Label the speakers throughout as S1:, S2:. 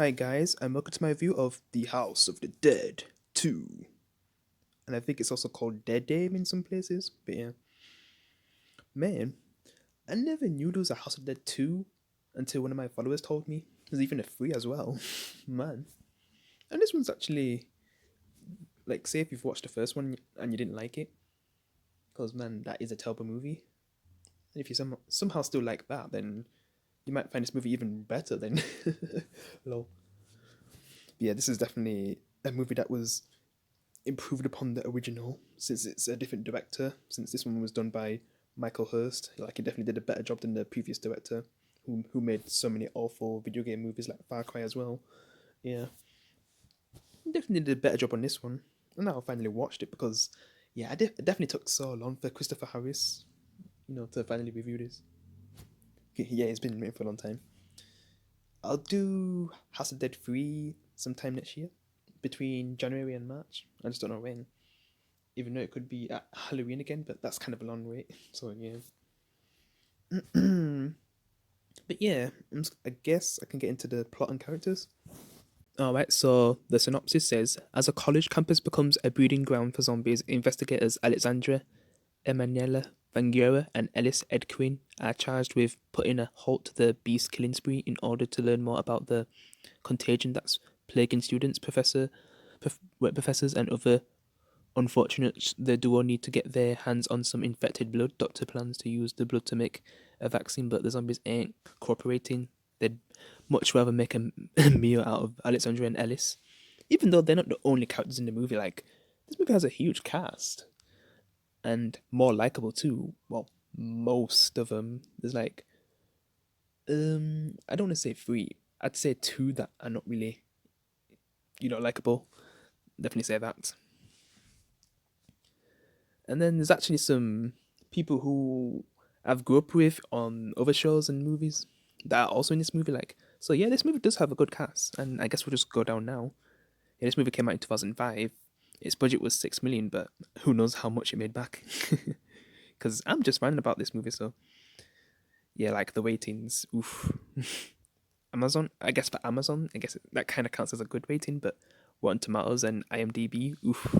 S1: Hi guys, and welcome to my review of The House of the Dead 2. And I think it's also called Dead Dame in some places. But yeah. Man, I never knew there was a House of the Dead 2 until one of my followers told me. There's even a 3 as well. Man. And this one's actually like, say if you've watched the first one and you didn't like it, because man, that is a terrible movie. And if you somehow still like that, then you might find this movie even better than lol. But yeah, this is definitely a movie that was improved upon the original since it's a different director. Since this one was done by Michael Hurst, like he definitely did a better job than the previous director, who made so many awful video game movies like Far Cry as well. Yeah, he definitely did a better job on this one. And now I finally watched it because yeah, it definitely took so long for Christopher Harris, to finally review this. Yeah, it's been written for a long time. I'll do House of Dead 3 sometime next year, between January and March. I just don't know when. Even though it could be at Halloween again, but that's kind of a long wait. So yeah. But yeah, I guess I can get into the plot and characters. Alright, so the synopsis says as a college campus becomes a breeding ground for zombies, investigators Alexandra, Emanuela Banguera, and Ellis Edquin are charged with putting a halt to the beast killing spree in order to learn more about the contagion that's plaguing students, professors, and other unfortunate. The duo need to get their hands on some infected blood. Doctor plans to use the blood to make a vaccine, but the zombies ain't cooperating. They'd much rather make a meal out of Alexandra and Ellis. Even though they're not the only characters in the movie, like, this movie has a huge cast. And more likable too. Well, most of them. There's like, I don't want to say three. I'd say two that are not really, likable. Definitely say that. And then there's actually some people who I've grew up with on other shows and movies that are also in this movie. Like, so yeah, this movie does have a good cast, and I guess we'll just go down now. Yeah, this movie came out in 2005. Its budget was 6 million, but who knows how much it made back? Because I'm just finding about this movie, so yeah, like the ratings, oof. Amazon, I guess for Amazon, I guess that kind of counts as a good rating, but Rotten Tomatoes and IMDb, oof.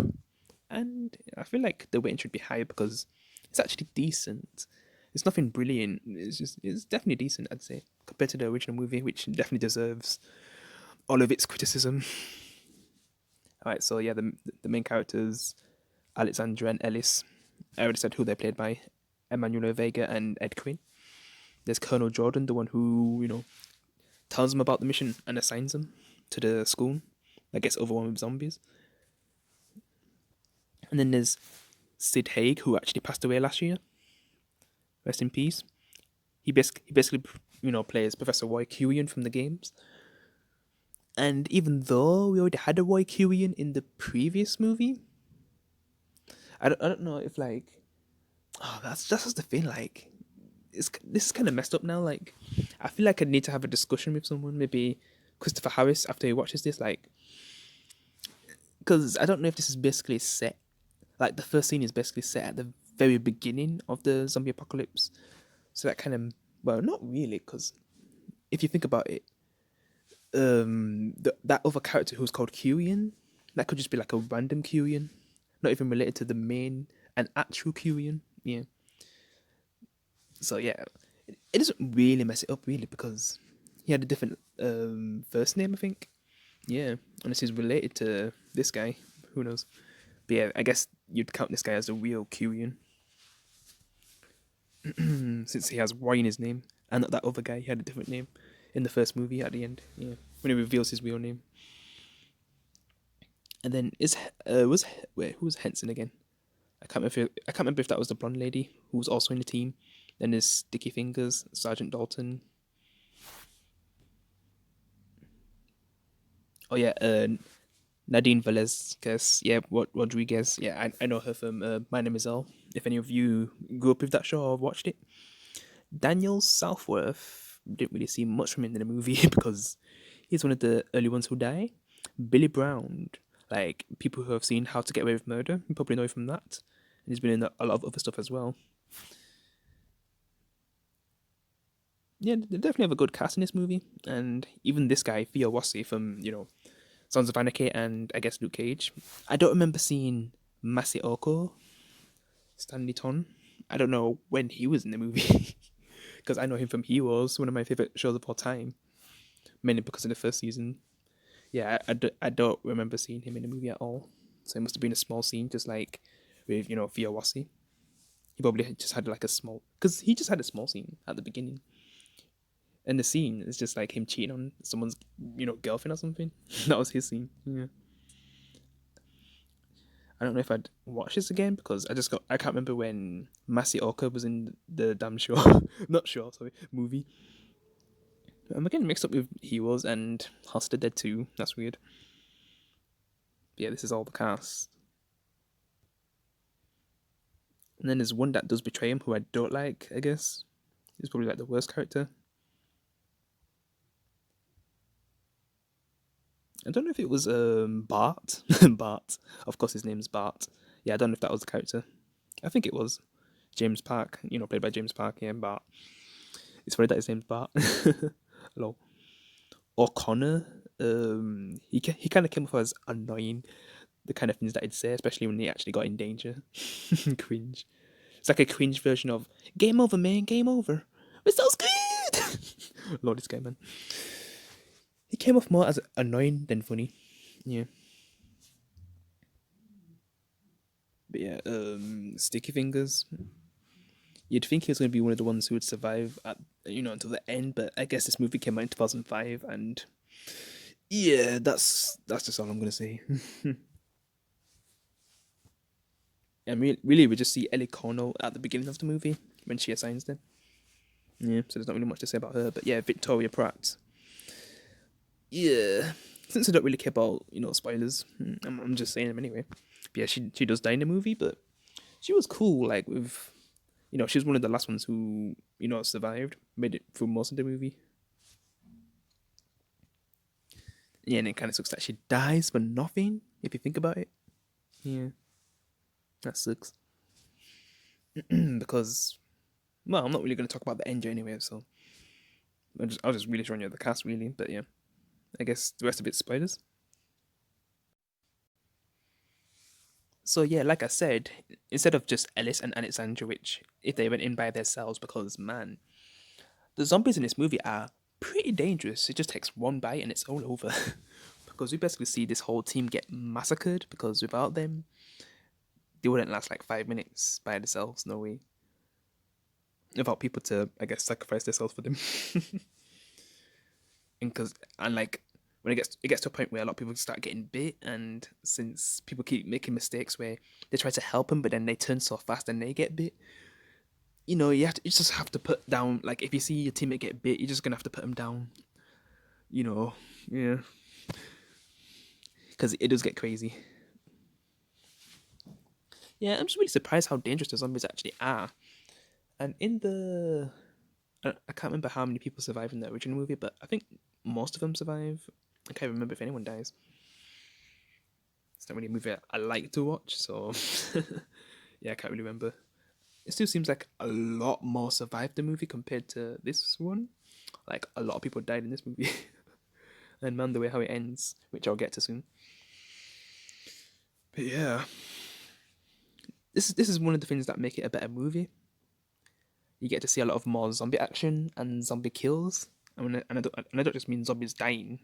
S1: And I feel like the rating should be higher because it's actually decent. It's nothing brilliant. It's definitely decent, I'd say, compared to the original movie, which definitely deserves all of its criticism. All right, so yeah, the main characters, Alexandra and Ellis. I already said who they're played by, Emanuela Vega and Ed Quinn. There's Colonel Jordan, the one who tells them about the mission and assigns them to the school that gets overwhelmed with zombies. And then there's Sid Haig, who actually passed away last year. Rest in peace. He basically plays Professor Roy Curian from the games. And even though we already had a Roy Curian in the previous movie, I don't know if like, that's just the thing. Like, this is kind of messed up now. Like, I feel like I need to have a discussion with someone, maybe Christopher Harris, after he watches this. Like, because I don't know if this is basically set. Like, the first scene is basically set at the very beginning of the zombie apocalypse. So that kind of, well, not really, because if you think about it, that other character who's called Kyrian, that could just be like a random Kyrian, not even related to the main and actual Kyrian. Yeah. So yeah, it doesn't really mess it up really because he had a different first name, I think. Yeah, unless he's related to this guy, who knows? But yeah, I guess you'd count this guy as a real Kyrian since he has Y in his name, and that other guy he had a different name in the first movie at the end. Yeah, when he reveals his real name. And then who was Henson again? I can't remember if that was the blonde lady who was also in the team. Then there's Sticky Fingers, Sergeant Dalton. Oh yeah, Nadine Velasquez. Yeah, Rodriguez. Yeah, I know her from My Name Is Earl. If any of you grew up with that show or watched it, Daniel Southworth didn't really see much from him in the movie because he's one of the early ones who die. Billy Brown, like people who have seen How to Get Away with Murder, you probably know him from that. And he's been in a lot of other stuff as well. yeah, they definitely have a good cast in this movie, and even this guy Theo Wassi from Sons of Anarchy and I guess Luke Cage. I don't remember seeing Masioko Stanley Ton. I don't know when he was in the movie because I know him from Heroes, one of my favorite shows of all time, mainly because of the first season. Yeah, I don't remember seeing him in the movie at all. So it must have been a small scene, just like with Theo Wassi. He probably just had like a small, because he just had a small scene at the beginning, and the scene is just like him cheating on someone's girlfriend or something. That was his scene. Yeah. I don't know if I'd watch this again because I can't remember when Masioka was in the damn show. Not show, sorry, movie. I'm getting mixed up with Heroes and House of the Dead 2. That's weird. But yeah, this is all the cast. And then there's one that does betray him who I don't like, I guess. He's probably like the worst character. I don't know if it was Bart. Bart. Of course his name's Bart. Yeah, I don't know if that was the character. I think it was. James Park, played by James Park, yeah, Bart. It's funny that his name's Bart. Hello. O'Connor, he kind of came off as annoying, the kind of things that he'd say, especially when he actually got in danger. Cringe. It's like a cringe version of "Game over, man, game over." It sounds good. Lord, this guy, man. He came off more as annoying than funny. Yeah, but yeah, Sticky Fingers. You'd think he was going to be one of the ones who would survive at until the end, but I guess this movie came out in 2005, and yeah, that's just all I'm gonna say. And really, we just see Ellie Cornell at the beginning of the movie when she assigns them. Yeah, so there's not really much to say about her. But yeah, Victoria Pratt. Yeah, since I don't really care about spoilers, I'm just saying them anyway. But yeah, she does die in the movie, but she was cool. Like with she was one of the last ones who survived, made it through most of the movie. Yeah, and it kind of sucks that she dies for nothing if you think about it. Yeah, that sucks because well, I'm not really going to talk about the end anyway, so I'll just really showing you the cast really. But yeah, I guess the rest of it's spoilers. So yeah, like I said, instead of just Ellis and Alexandra, which if they went in by themselves, because man, the zombies in this movie are pretty dangerous. It just takes one bite and it's all over. Because we basically see this whole team get massacred because without them, they wouldn't last like 5 minutes by themselves. No way. Without people to, I guess, sacrifice themselves for them. And like when it gets to a point where a lot of people start getting bit, and since people keep making mistakes where they try to help them but then they turn so fast and they get bit, you just have to put down, like if you see your teammate get bit, you're just gonna have to put them down, you know yeah, because it does get crazy. Yeah, I'm just really surprised how dangerous the zombies actually are. And in the I can't remember how many people survive in the original movie, but I think most of them survive. I can't remember if anyone dies. It's not really a movie I like to watch, so yeah, I can't really remember. It still seems like a lot more survived the movie compared to this one. Like a lot of people died in this movie, and man, the way how it ends, which I'll get to soon. But yeah, this is one of the things that make it a better movie. You get to see a lot of more zombie action and zombie kills. I don't just mean zombies dying,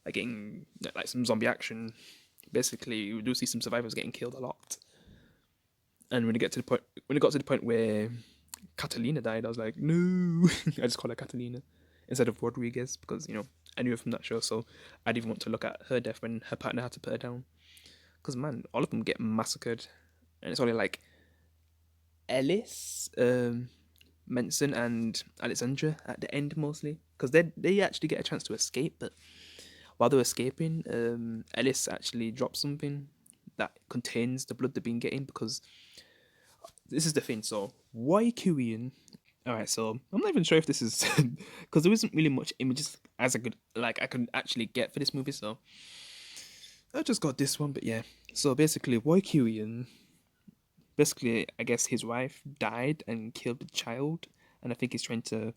S1: like getting like some zombie action. Basically, we do see some survivors getting killed a lot. And when it got to the point where Catalina died, I was like, no. I just call her Catalina instead of Rodriguez because I knew her from that show, so I didn't want to look at her death when her partner had to put her down. Because man, all of them get massacred, and it's only like Ellis, Manson, and Alexandra at the end mostly, because they actually get a chance to escape, but while they're escaping, Ellis actually drops something that contains the blood they've been getting because this is the thing. So why Korean? All right, so I'm not even sure if this is because there isn't really much images as I could actually get for this movie. So I just got this one, but yeah. So basically, why Korean? Basically, I guess his wife died and killed the child, and I think he's trying to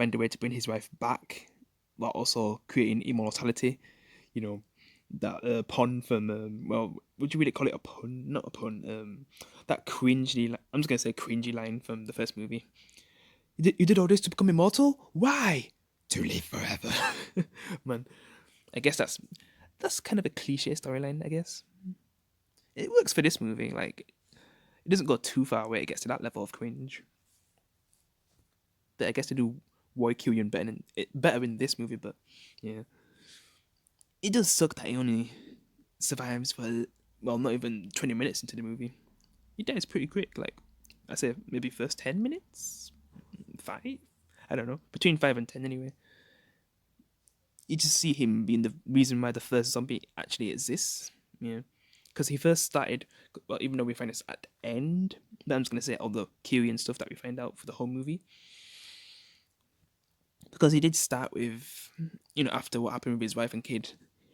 S1: find a way to bring his wife back, while also creating immortality. You know, that pun from well, would you really call it a pun? Not a pun. That cringy. I'm just gonna say cringy line from the first movie. You did all this to become immortal? Why? To live forever. Man, I guess that's kind of a cliche storyline. I guess it works for this movie. Like, it doesn't go too far where it gets to that level of cringe. But I guess they do Roy Killian better in this movie. But yeah, it does suck that he only survives for, well, not even 20 minutes into the movie. He dies pretty quick. Like, I say maybe first 10 minutes, 5. I don't know, between 5 and 10 anyway. You just see him being the reason why the first zombie actually exists. Yeah, because he first started. Well, even though we find this at the end, but I'm just gonna say all the Kyrian stuff that we find out for the whole movie. Because he did start with, after what happened with his wife and kid,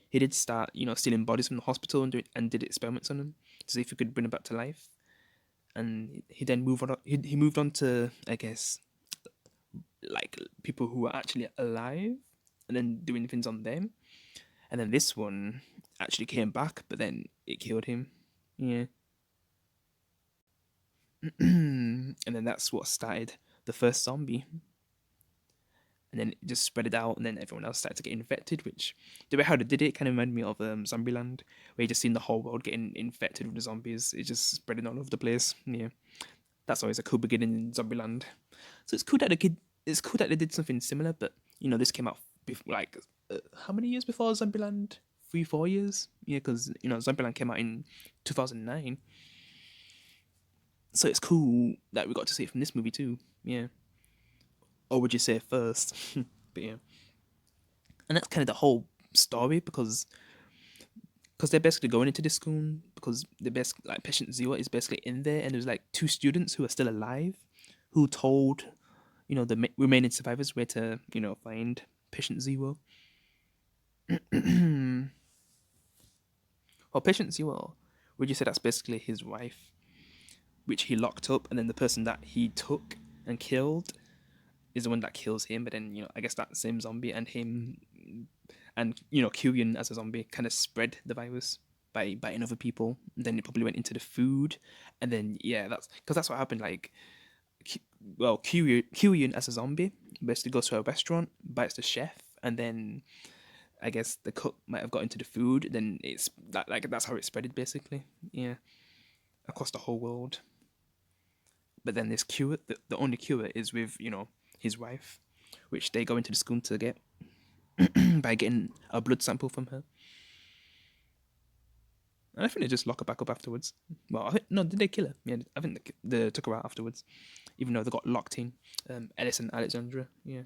S1: he did start, stealing bodies from the hospital and did experiments on them to see if he could bring them back to life. And he then moved on. He moved on to, I guess, like people who were actually alive, and then doing things on them. And then this one actually came back, but then it killed him. Yeah. And then that's what started the first zombie. And then it just spread it out, and then everyone else started to get infected. Which, the way how they did it kind of reminded me of Zombieland, where you just seen the whole world getting infected with the zombies. It's just spreading all over the place. Yeah, that's always a cool beginning in Zombieland. So it's cool that it's cool that they did something similar, but this came out before, like, how many years before Zombieland? 3-4 years. Yeah, because Zombieland came out in 2009. So it's cool that we got to see it from this movie too. Yeah. Or would you say first? But yeah. And that's kind of the whole story, because they're basically going into this school, because the best, like, patient Zero is basically in there, and there's like 2 students who are still alive, who told the remaining survivors where to find patient Zero. Well, patient Zero, would you say that's basically his wife, which he locked up, and then the person that he took and killed is the one that kills him. But then I guess that same zombie and him and Kyrian as a zombie kind of spread the virus by biting other people. And then it probably went into the food, and then yeah, that's what happened. Like, well, Kyrian as a zombie basically goes to a restaurant, bites the chef, and then I guess the cook might have got into the food. Then it's that, like, that's how it spreaded basically. Yeah, across the whole world. But then this cure, the only cure is with his wife, which they go into the school to get by getting a blood sample from her. And I think they just lock her back up afterwards. Well, no, did they kill her? Yeah, I think they took her out afterwards, even though they got locked in. Ellis and Alexandra, yeah.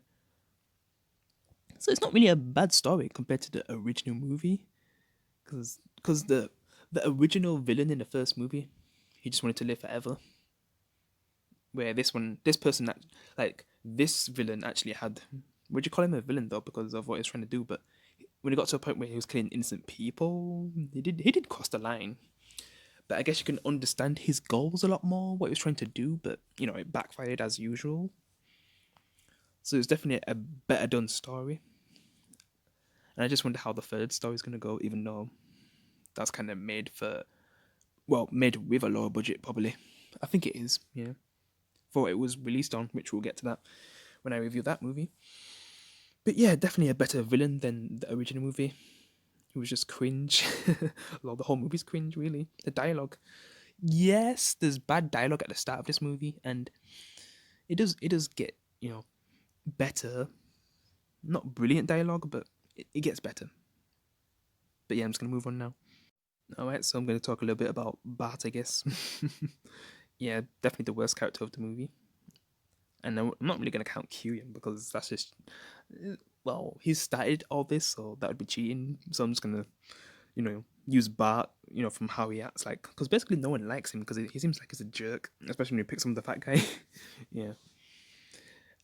S1: So it's not really a bad story compared to the original movie, because the original villain in the first movie, he just wanted to live forever. Where this person that, like, this villain actually had, would you call him a villain though, because of what he's trying to do? But when it got to a point where he was killing innocent people, he did cross the line. But I guess you can understand his goals a lot more, what he was trying to do, but it backfired as usual. So it's definitely a better done story. And I just wonder how the third story is gonna go, even though that's kind of made with a lower budget, probably. I think it is, yeah. For what it was released on, which we'll get to that when I review that movie. But yeah, definitely a better villain than the original movie. It was just cringe. Well, the whole movie's cringe, really. The dialogue. Yes, there's bad dialogue at the start of this movie, and it does get, better. Not brilliant dialogue, but it gets better. But yeah, I'm just gonna move on now. Alright, so I'm gonna talk a little bit about Bart, I guess. Yeah, definitely the worst character of the movie. And I'm not really gonna count Kyrian, because that's just, well, he started all this, so that would be cheating. So I'm just gonna, use Bart, from how he acts, like, because basically no one likes him, because he seems like he's a jerk, especially when he picks on the fat guy. Yeah.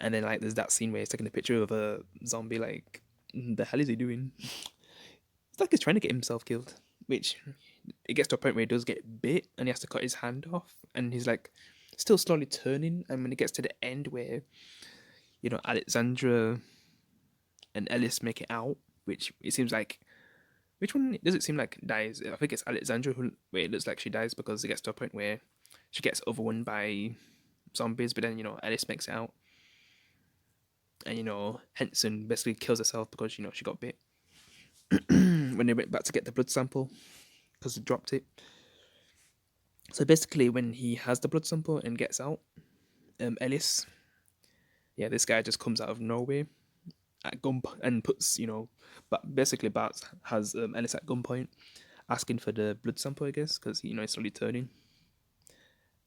S1: And then, like, there's that scene where he's taking a picture of a zombie, like, the hell is he doing? It's like he's trying to get himself killed, which it gets to a point where he does get bit and he has to cut his hand off, and he's like still slowly turning, and when it gets to the end where Alexandra and Ellis make it out, which it seems like. Which one does it seem like dies? I think it's Alexandra who. Where it looks like she dies because it gets to a point where she gets overrun by zombies, but then Ellis makes it out, and Henson basically kills herself because she got bit when they went back to get the blood sample because they dropped it. So basically, when he has the blood sample and gets out, Ellis, yeah, this guy just comes out of nowhere at gun and puts, but basically Bart has Ellis at gunpoint, asking for the blood sample, I guess, because it's slowly turning.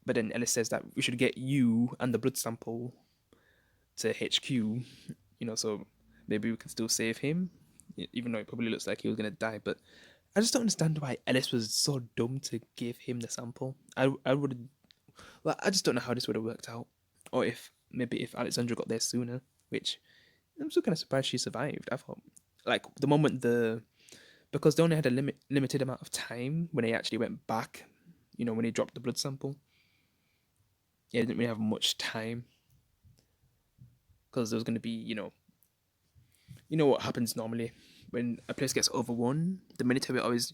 S1: But then Ellis says that we should get you and the blood sample to HQ, so maybe we can still save him, even though it probably looks like he was gonna die. But I just don't understand why Ellis was so dumb to give him the sample. I would, well, I just don't know how this would have worked out, or if Alexandra got there sooner, which I'm still kind of surprised she survived. I thought, like, the moment because they only had a limited amount of time when they actually went back, when they dropped the blood sample. Yeah, they didn't really have much time because there was going to be, what happens normally when a place gets overrun. The military always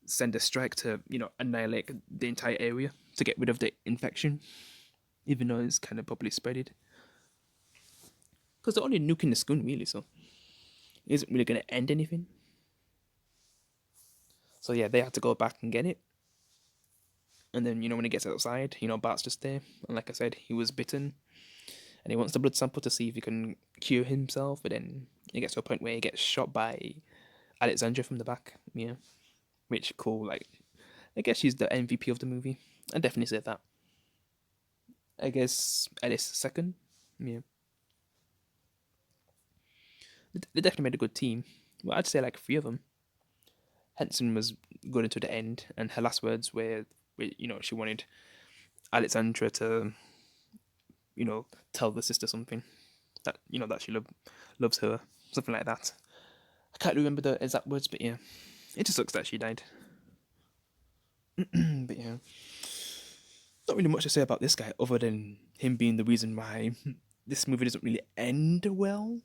S1: send a strike to, annihilate the entire area to get rid of the infection, even though it's kind of probably spreaded. Because they're only nuking the school, really, so it isn't really going to end anything. So yeah, they had to go back and get it. And then, when he gets outside, Bart's just there. And like I said, he was bitten. And he wants the blood sample to see if he can cure himself. But then he gets to a point where he gets shot by Alexandra from the back. Yeah. Which, cool. Like, I guess she's the MVP of the movie. I definitely say that. I guess Ellis second. Yeah. They definitely made a good team. Well, I'd say like 3 of them. Henson was good into the end. And her last words were she wanted Alexandra to, tell the sister something that that she loves her, something like that. I can't remember the exact words, but yeah, it just sucks that she died. But yeah, not really much to say about this guy other than him being the reason why this movie doesn't really end well.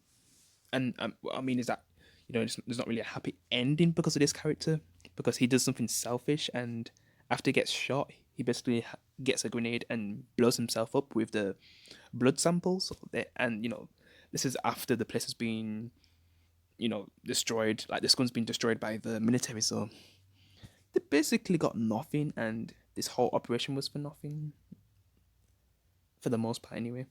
S1: And what I mean is that there's not really a happy ending because of this character, because he does something selfish, and after he gets shot, he basically gets a grenade and blows himself up with the blood samples. And this is after the place has been destroyed. Like, the school's been destroyed by the military, so they basically got nothing, and this whole operation was for nothing, for the most part anyway.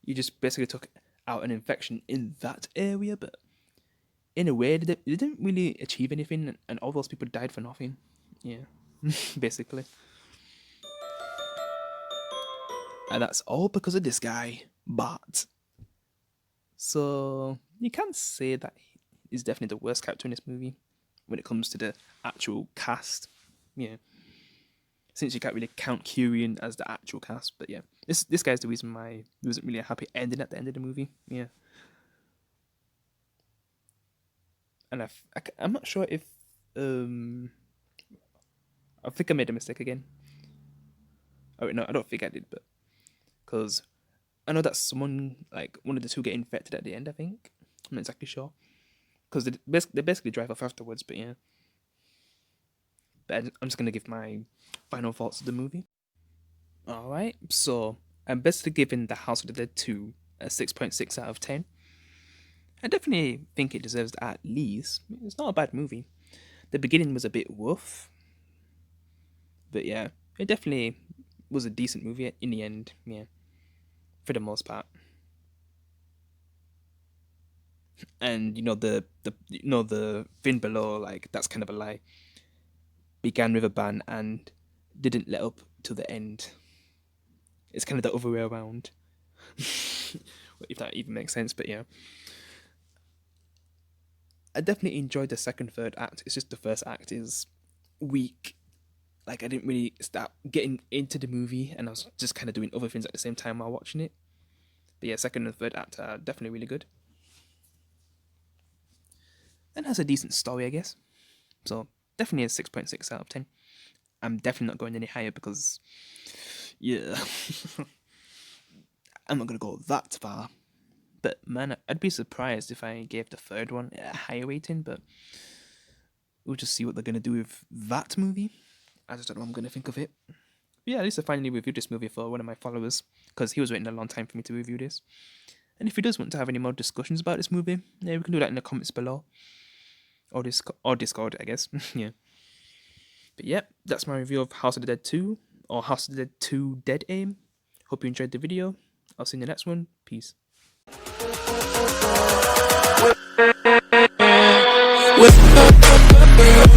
S1: You just basically took out an infection in that area, but in a way they didn't really achieve anything, and all those people died for nothing. Yeah. Basically. And that's all because of this guy, Bart. So you can't say that he's definitely the worst character in this movie when it comes to the actual cast. Yeah. Since you can't really count Kyrian as the actual cast, but yeah. This guy's the reason why there wasn't really a happy ending at the end of the movie. Yeah. And I'm not sure if I think I made a mistake again. Oh no, I don't think I did, but because I know that someone, like one of the two, get infected at the end. I think I'm not exactly sure because they basically drive off afterwards. But yeah, but I'm just gonna give my final thoughts of the movie. All right, so I'm basically giving The House of the Dead 2 a 6.6 out of 10. I definitely think it deserves at least. It's not a bad movie. The beginning was a bit woof, but yeah, it definitely was a decent movie in the end. Yeah, for the most part. And the thing below, like, that's kind of a lie. Began with a bang and didn't let up to the end. It's kind of the other way around. If that even makes sense, but yeah. I definitely enjoyed the second, third act. It's just the first act is weak. Like, I didn't really start getting into the movie, and I was just kind of doing other things at the same time while watching it. But yeah, second and third act are definitely really good. And has a decent story, I guess. So definitely a 6.6 out of 10. I'm definitely not going any higher because, yeah. I'm not gonna go that far. But man, I'd be surprised if I gave the third one a higher rating, but we'll just see what they're gonna do with that movie. I just don't know what I'm gonna think of it. But yeah, at least I finally reviewed this movie for one of my followers, because he was waiting a long time for me to review this. And if he does want to have any more discussions about this movie, yeah, we can do that in the comments below. Or Discord, I guess. Yeah. But yeah, that's my review of House of the Dead 2, or House of the Dead 2 Dead Aim. Hope you enjoyed the video. I'll see you in the next one. Peace.
S2: With